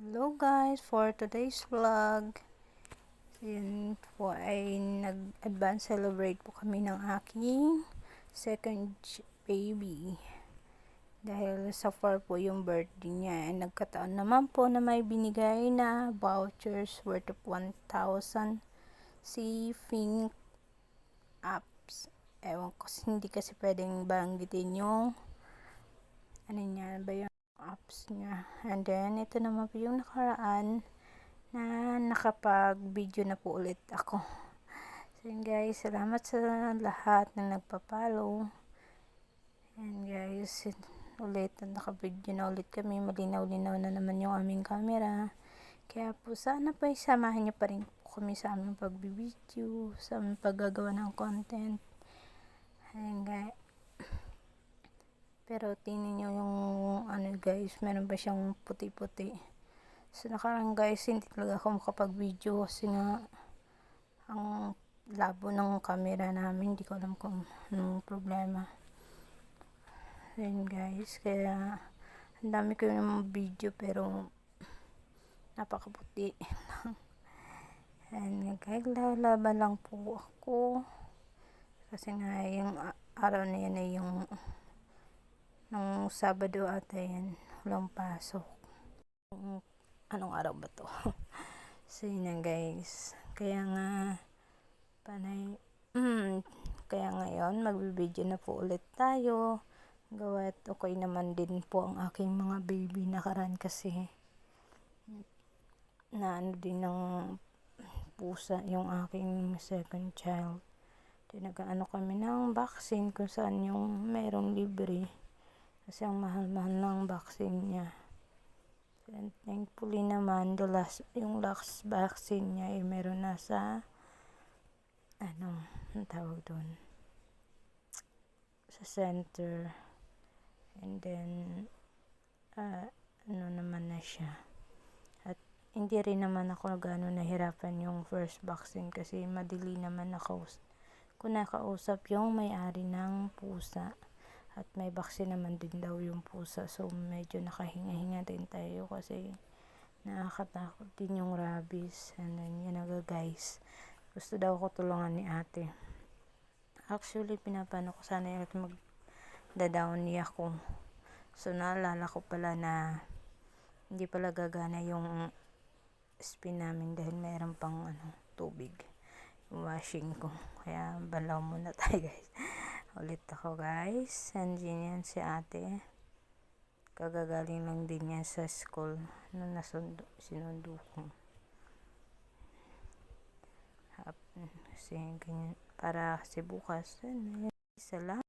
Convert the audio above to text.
Hello guys, for today's vlog, yun po ay nag-advance celebrate po kami ng aking second baby. Dahil sa 4 po yung birthday niya, nagkataon naman po na may binigay na vouchers worth of 1,000 si Think Apps. Ewan ko, hindi kasi pwedeng banggitin yung ano niya ba yung apps niya. And then ito naman po yung nakaraan na nakapag-video na po ulit ako. So yun guys, salamat sa lahat na nagpa-follow. And guys, ulit naka-video na ulit kami. Malinaw-linaw na naman yung aming camera. Kaya po sana po samahan niyo pa rin po kami sa aming pag-video, sa aming paggagawa ng content. Ayan guys. Pero tingnan nyo yung ano guys, meron ba siyang puti-puti. So nakarang guys, hindi talaga ako makapag-video kasi nga ang labo ng camera namin, hindi ko alam kung anong problema. Then guys, kaya ang dami ko yung video pero napakaputi. And guys, lalaban lang po ako kasi nga yung araw na yan ay yung nung Sabado ata yan, walang pasok. Anong araw ba to? So yun guys, kaya nga panay kaya ngayon magbibideo na po ulit tayo, gawa't okay naman din po ang aking mga baby. Nakaraan kasi na ano din ng pusa yung aking second child. Nag-ano kami ng vaccine kung saan yung merong libre kasi ang mahal-mahal ng vaccine niya. And thankfully naman, yung last vaccine niya ay meron na sa ano, ang tawag doon, sa center. And then ano naman na siya. At hindi rin naman ako gano'n nahirapan yung first vaccine kasi madali naman nakausap yung may-ari ng pusa. At may vaccine naman din daw yung pusa. So, medyo nakahinga-hinga din tayo kasi nakakatakot din yung rabies. And then, yun na guys. Gusto daw ko tulungan ni ate. Actually, pinapano ko sana yung mag-downy ako. So, naalala ko pala na hindi pala gagana yung spin namin dahil mayroon pang tubig. Washing ko. Kaya, balaw muna tayo guys. Ulit ako guys, and yan si ate, kagagaling lang din yan sa school nung sinundo ko kasi ganyan, para kasi bukas salamat.